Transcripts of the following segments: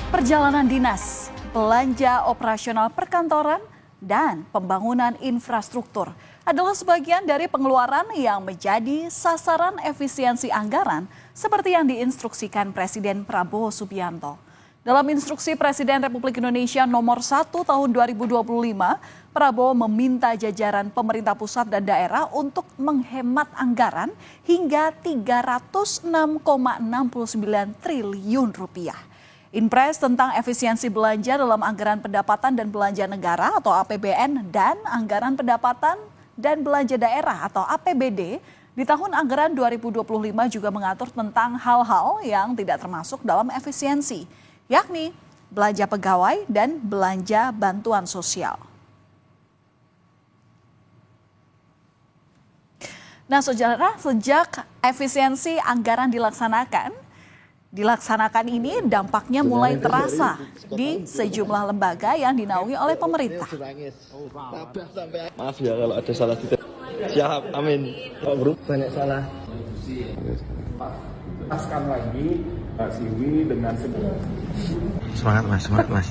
Perjalanan dinas, belanja operasional perkantoran, dan pembangunan infrastruktur adalah sebagian dari pengeluaran yang menjadi sasaran efisiensi anggaran seperti yang diinstruksikan Presiden Prabowo Subianto. Dalam instruksi Presiden Republik Indonesia nomor 1 tahun 2025, Prabowo meminta jajaran pemerintah pusat dan daerah untuk menghemat anggaran hingga 306,69 triliun rupiah. Impres tentang efisiensi belanja dalam anggaran pendapatan dan belanja negara atau APBN dan anggaran pendapatan dan belanja daerah atau APBD di tahun anggaran 2025 juga mengatur tentang hal-hal yang tidak termasuk dalam efisiensi, yakni belanja pegawai dan belanja bantuan sosial. Nah, saudara, sejak efisiensi anggaran dilaksanakan ini dampaknya mulai terasa di sejumlah lembaga yang dinaungi oleh pemerintah. Maaf ya kalau ada salah detail. Siap, amin. Banyak salah. Paskan lagi Pak Siwi dengan Semangat mas.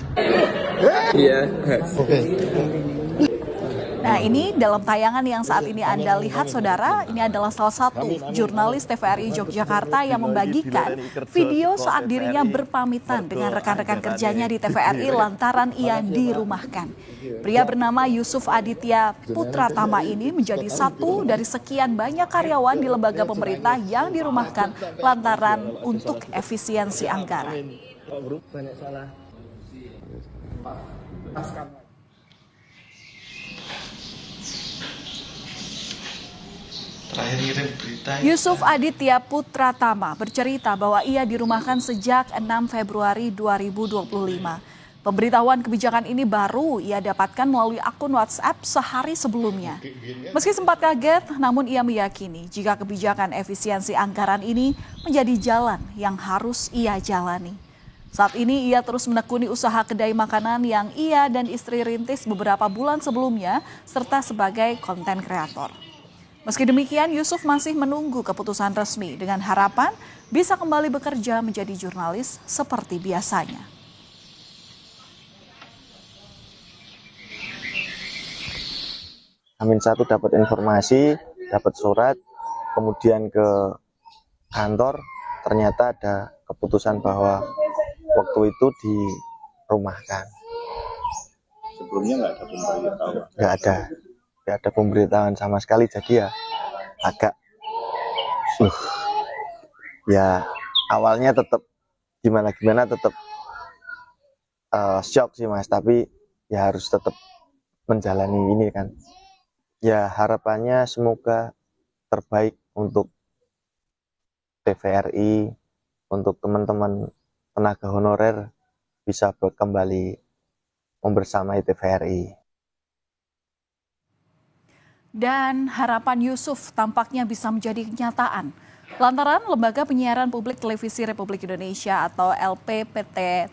Iya. Oke. Nah, ini dalam tayangan yang saat ini Anda lihat, saudara, ini adalah salah satu jurnalis TVRI Yogyakarta yang membagikan video saat dirinya berpamitan dengan rekan-rekan kerjanya di TVRI lantaran ia dirumahkan. Pria bernama Yusuf Aditya Putratama ini menjadi satu dari sekian banyak karyawan di lembaga pemerintah yang dirumahkan lantaran untuk efisiensi anggaran. banyak salah. Paskan. Yusuf Aditya Putratama bercerita bahwa ia dirumahkan sejak 6 Februari 2025. Pemberitahuan kebijakan ini baru ia dapatkan melalui akun WhatsApp sehari sebelumnya. Meski sempat kaget, namun ia meyakini jika kebijakan efisiensi anggaran ini menjadi jalan yang harus ia jalani. Saat ini ia terus menekuni usaha kedai makanan yang ia dan istri rintis beberapa bulan sebelumnya serta sebagai konten kreator. Meski demikian, Yusuf masih menunggu keputusan resmi dengan harapan bisa kembali bekerja menjadi jurnalis seperti biasanya. H-1 dapat informasi, dapat surat, kemudian ke kantor, ternyata ada keputusan bahwa waktu itu dirumahkan. Sebelumnya nggak ada pemberitahuan. Nggak ada pemberitahuan sama sekali, jadi ya agak ya awalnya tetap gimana tetap shock sih mas, tapi ya harus tetap menjalani ini kan. Ya harapannya semoga terbaik untuk TVRI, untuk teman-teman tenaga honorer bisa kembali membersamai TVRI. Dan harapan Yusuf tampaknya bisa menjadi kenyataan. Lantaran Lembaga Penyiaran Publik Televisi Republik Indonesia atau LPPTVRI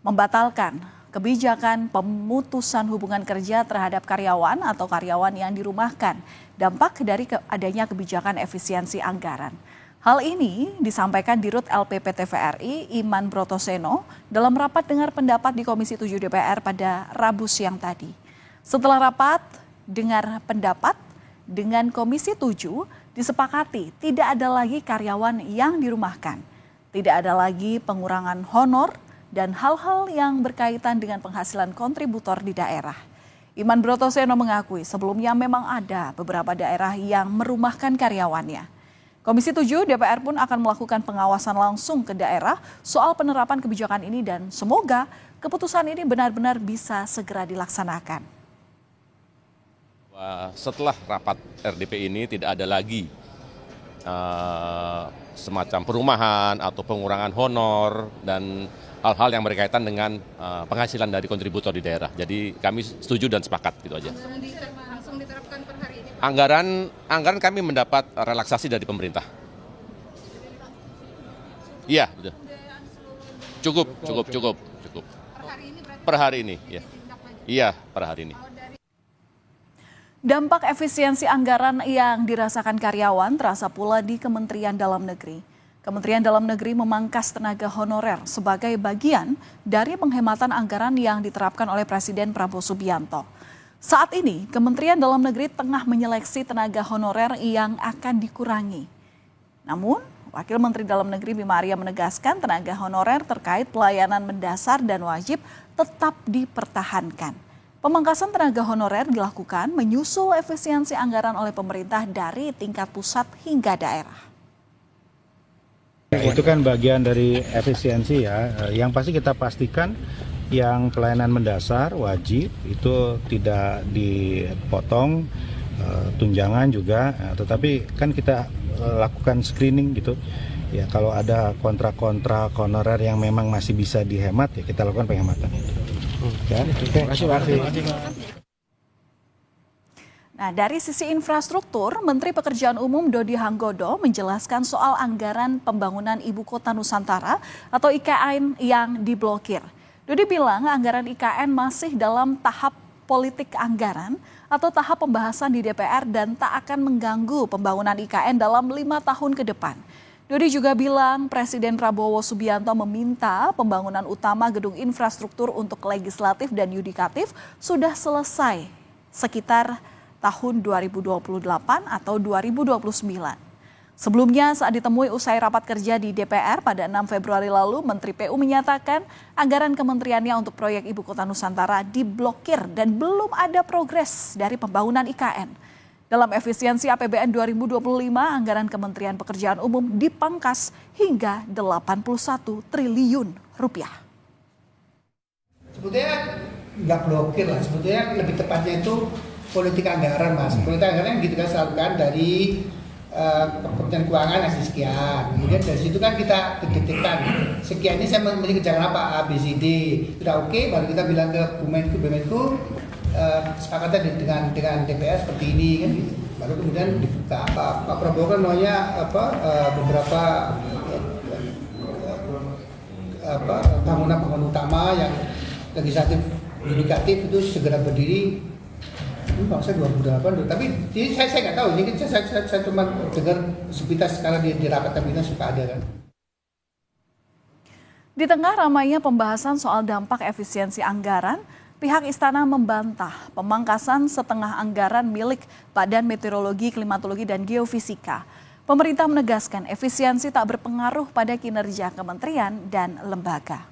membatalkan kebijakan pemutusan hubungan kerja terhadap karyawan atau karyawan yang dirumahkan, dampak dari adanya kebijakan efisiensi anggaran. Hal ini disampaikan Dirut LPPTVRI Iman Brotoseno dalam rapat dengar pendapat di Komisi 7 DPR pada Rabu siang tadi. Setelah rapat dengar pendapat dengan Komisi 7 disepakati tidak ada lagi karyawan yang dirumahkan, tidak ada lagi pengurangan honor dan hal-hal yang berkaitan dengan penghasilan kontributor di daerah. Iman Brotoseno mengakui sebelumnya memang ada beberapa daerah yang merumahkan karyawannya. Komisi 7 DPR pun akan melakukan pengawasan langsung ke daerah soal penerapan kebijakan ini dan semoga keputusan ini benar-benar bisa segera dilaksanakan. Setelah rapat RDP ini tidak ada lagi semacam perumahan atau pengurangan honor dan hal-hal yang berkaitan dengan penghasilan dari kontributor di daerah. Jadi kami setuju dan sepakat gitu aja. Langsung diterapkan per hari ini? Anggaran kami mendapat relaksasi dari pemerintah. Iya, betul. Cukup. Per hari ini berarti? Per hari ini, ya. Iya, per hari ini. Dampak efisiensi anggaran yang dirasakan karyawan terasa pula di Kementerian Dalam Negeri. Kementerian Dalam Negeri memangkas tenaga honorer sebagai bagian dari penghematan anggaran yang diterapkan oleh Presiden Prabowo Subianto. Saat ini, Kementerian Dalam Negeri tengah menyeleksi tenaga honorer yang akan dikurangi. Namun, Wakil Menteri Dalam Negeri Bima Arya menegaskan tenaga honorer terkait pelayanan mendasar dan wajib tetap dipertahankan. Pemangkasan tenaga honorer dilakukan menyusul efisiensi anggaran oleh pemerintah dari tingkat pusat hingga daerah. Itu kan bagian dari efisiensi ya. Yang pasti kita pastikan yang pelayanan mendasar wajib itu tidak dipotong, tunjangan juga. Tetapi kan kita lakukan screening gitu. Ya kalau ada kontrak-kontrak honorer yang memang masih bisa dihemat ya kita lakukan penghematan itu. Ya, terima kasih. Nah, dari sisi infrastruktur, Menteri Pekerjaan Umum Dodi Hanggodo menjelaskan soal anggaran pembangunan Ibu Kota Nusantara atau IKN yang diblokir. Dodi bilang anggaran IKN masih dalam tahap politik anggaran atau tahap pembahasan di DPR dan tak akan mengganggu pembangunan IKN dalam 5 tahun ke depan. Dodi juga bilang Presiden Prabowo Subianto meminta pembangunan utama gedung infrastruktur untuk legislatif dan yudikatif sudah selesai sekitar tahun 2028 atau 2029. Sebelumnya saat ditemui usai rapat kerja di DPR pada 6 Februari lalu, Menteri PU menyatakan anggaran kementeriannya untuk proyek Ibu Kota Nusantara diblokir dan belum ada progres dari pembangunan IKN. Dalam efisiensi APBN 2025, anggaran Kementerian Pekerjaan Umum dipangkas hingga 81 triliun rupiah. Sebetulnya nggak blokir lah, sebetulnya lebih tepatnya itu politik anggaran mas. Politik anggaran yang kita lakukan dari Kementerian Keuangan ngasih sekian, kemudian dari situ kan kita detekkan sekian ini saya memiliki kejangan apa A, B, C, D, sudah oke, baru kita bilang ke Bumenku sepakatnya dengan DPR seperti ini kan gitu. Baru kemudian dibuka Pak Prabowo kan maunya beberapa bangunan utama yang legislatif yudikatif itu segera berdiri. Ini bangsa 2008, tapi saya nggak tahu, ini kan saya cuma dengar sepintas sekarang di rapat kabinet suka ada kan. Di tengah ramainya pembahasan soal dampak efisiensi anggaran, pihak istana membantah pemangkasan setengah anggaran milik Badan Meteorologi, Klimatologi, dan Geofisika. Pemerintah menegaskan efisiensi tak berpengaruh pada kinerja kementerian dan lembaga.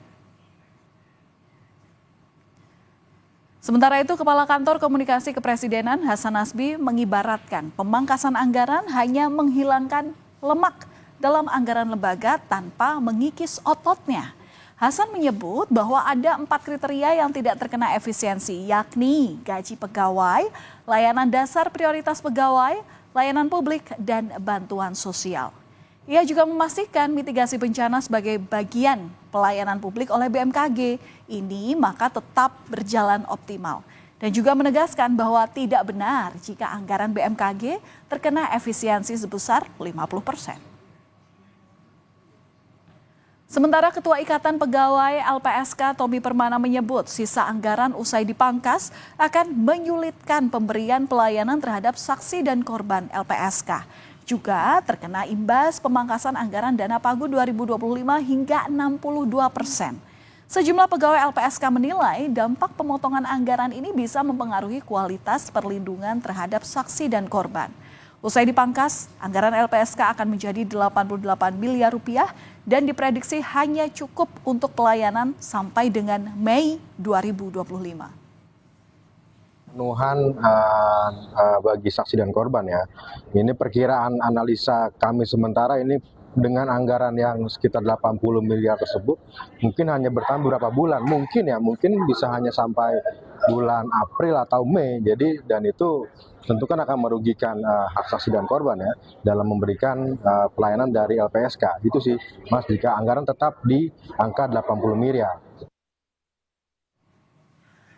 Sementara itu, Kepala Kantor Komunikasi Kepresidenan Hasan Nasbi mengibaratkan pemangkasan anggaran hanya menghilangkan lemak dalam anggaran lembaga tanpa mengikis ototnya. Hasan menyebut bahwa ada 4 kriteria yang tidak terkena efisiensi, yakni gaji pegawai, layanan dasar prioritas pegawai, layanan publik, dan bantuan sosial. Ia juga memastikan mitigasi bencana sebagai bagian pelayanan publik oleh BMKG. Ini maka tetap berjalan optimal. Dan juga menegaskan bahwa tidak benar jika anggaran BMKG terkena efisiensi sebesar 50%. Sementara Ketua Ikatan Pegawai LPSK Tommy Permana menyebut sisa anggaran usai dipangkas akan menyulitkan pemberian pelayanan terhadap saksi dan korban LPSK. Juga terkena imbas pemangkasan anggaran dana pagu 2025 hingga 62%. Sejumlah pegawai LPSK menilai dampak pemotongan anggaran ini bisa mempengaruhi kualitas perlindungan terhadap saksi dan korban. Usai dipangkas, anggaran LPSK akan menjadi 88 miliar rupiah dan diprediksi hanya cukup untuk pelayanan sampai dengan Mei 2025. Pemenuhan bagi saksi dan korban ya. Ini perkiraan analisa kami sementara ini dengan anggaran yang sekitar 80 miliar tersebut mungkin hanya bertahan beberapa bulan, mungkin bisa hanya sampai bulan April atau Mei. Jadi dan itu tentu kan akan merugikan hak saksi dan korban ya dalam memberikan pelayanan dari LPSK. Itu sih Mas, jika anggaran tetap di angka 80 miliar.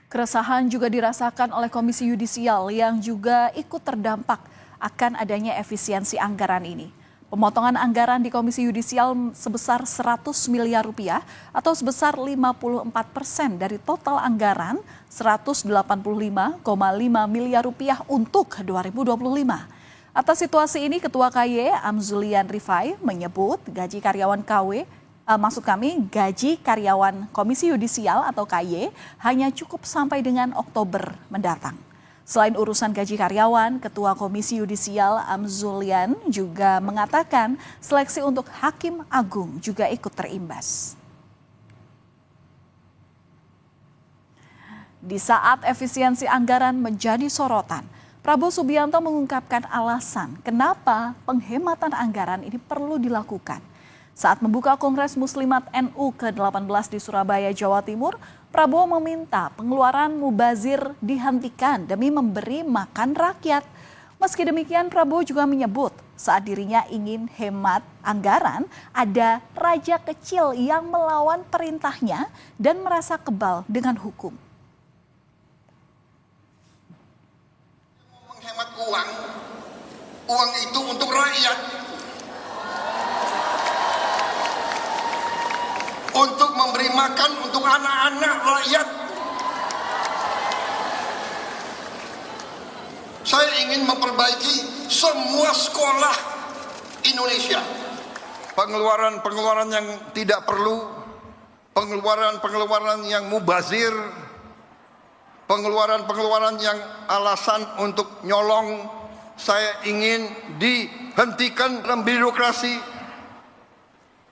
Keresahan juga dirasakan oleh Komisi Yudisial yang juga ikut terdampak akan adanya efisiensi anggaran ini. Pemotongan anggaran di Komisi Yudisial sebesar 100 miliar rupiah atau sebesar 54% dari total anggaran 185,5 miliar rupiah untuk 2025. Atas situasi ini, Ketua KY Amzulian Rifai menyebut gaji karyawan gaji karyawan Komisi Yudisial atau KY hanya cukup sampai dengan Oktober mendatang. Selain urusan gaji karyawan, Ketua Komisi Yudisial Amzulian juga mengatakan seleksi untuk Hakim Agung juga ikut terimbas. Di saat efisiensi anggaran menjadi sorotan, Prabowo Subianto mengungkapkan alasan kenapa penghematan anggaran ini perlu dilakukan. Saat membuka Kongres Muslimat NU ke-18 di Surabaya, Jawa Timur, Prabowo meminta pengeluaran mubazir dihentikan demi memberi makan rakyat. Meski demikian, Prabowo juga menyebut saat dirinya ingin hemat anggaran, ada raja kecil yang melawan perintahnya dan merasa kebal dengan hukum. Menghemat uang itu untuk rakyat, untuk memberi makan untuk anak-anak rakyat. Saya ingin memperbaiki semua sekolah Indonesia. Pengeluaran yang tidak perlu, pengeluaran yang mubazir, pengeluaran yang alasan untuk nyolong, saya ingin dihentikan dalam birokrasi.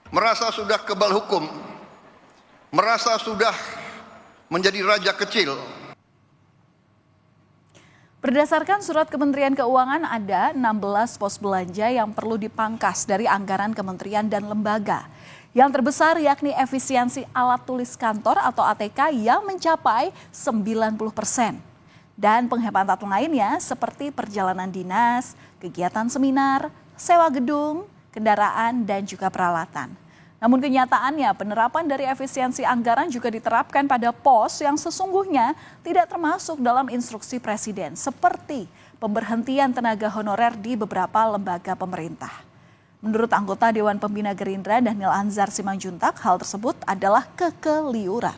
Merasa sudah kebal hukum, merasa sudah menjadi raja kecil. Berdasarkan surat Kementerian Keuangan, ada 16 pos belanja yang perlu dipangkas dari anggaran kementerian dan lembaga. Yang terbesar yakni efisiensi alat tulis kantor atau ATK yang mencapai 90%. Dan penghematan lainnya seperti perjalanan dinas, kegiatan seminar, sewa gedung, kendaraan, dan juga peralatan. Namun kenyataannya penerapan dari efisiensi anggaran juga diterapkan pada pos yang sesungguhnya tidak termasuk dalam instruksi Presiden, seperti pemberhentian tenaga honorer di beberapa lembaga pemerintah. Menurut anggota Dewan Pembina Gerindra Dhanil Anzar Simanjuntak, hal tersebut adalah kekeliruan.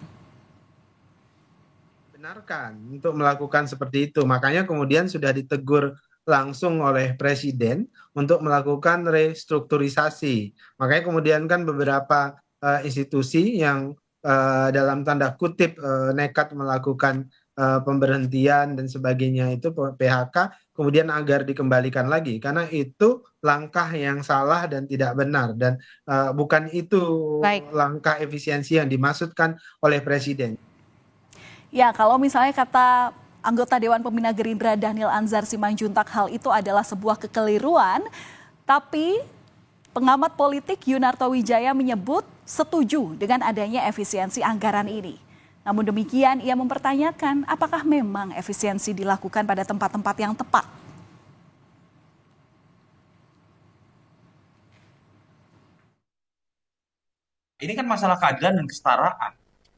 Benarkan untuk melakukan seperti itu, makanya kemudian sudah ditegur langsung oleh Presiden untuk melakukan restrukturisasi. Makanya kemudian kan beberapa institusi yang dalam tanda kutip nekat melakukan pemberhentian dan sebagainya itu PHK kemudian agar dikembalikan lagi, karena itu langkah yang salah dan tidak benar, dan bukan itu langkah efisiensi yang dimaksudkan oleh Presiden. Ya, kalau misalnya kata anggota Dewan Pembina Gerindra Dhanil Anzar Simanjuntak, hal itu adalah sebuah kekeliruan, tapi pengamat politik Yunarto Wijaya menyebut setuju dengan adanya efisiensi anggaran ini. Namun demikian, ia mempertanyakan apakah memang efisiensi dilakukan pada tempat-tempat yang tepat. Ini kan masalah keadilan dan kesetaraan.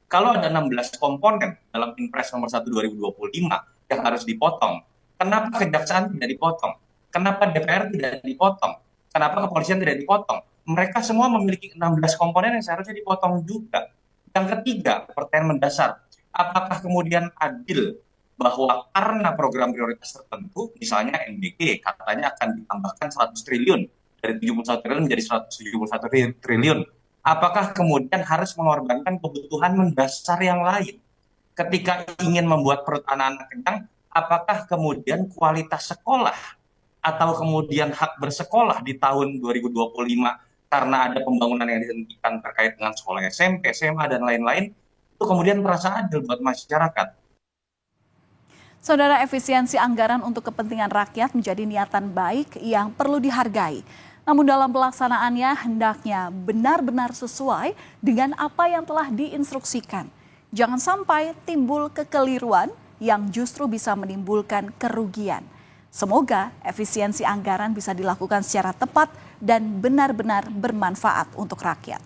Kalau ada 16 komponen dalam Impres nomor 1 2025 yang harus dipotong, kenapa kejaksaan tidak dipotong? Kenapa DPR tidak dipotong? Kenapa kepolisian tidak dipotong? Mereka semua memiliki 16 komponen yang seharusnya dipotong juga. Yang ketiga, pertanyaan mendasar, apakah kemudian adil bahwa karena program prioritas tertentu, misalnya MBG katanya akan ditambahkan 100 triliun, dari 71 triliun menjadi 171 triliun, apakah kemudian harus mengorbankan kebutuhan mendasar yang lain? Ketika ingin membuat perut anak-anak kenyang, apakah kemudian kualitas sekolah atau kemudian hak bersekolah di tahun 2025 karena ada pembangunan yang dihentikan terkait dengan sekolah SMP, SMA, dan lain-lain, itu kemudian merasa adil buat masyarakat. Saudara, efisiensi anggaran untuk kepentingan rakyat menjadi niatan baik yang perlu dihargai. Namun dalam pelaksanaannya hendaknya benar-benar sesuai dengan apa yang telah diinstruksikan. Jangan sampai timbul kekeliruan yang justru bisa menimbulkan kerugian. Semoga efisiensi anggaran bisa dilakukan secara tepat dan benar-benar bermanfaat untuk rakyat.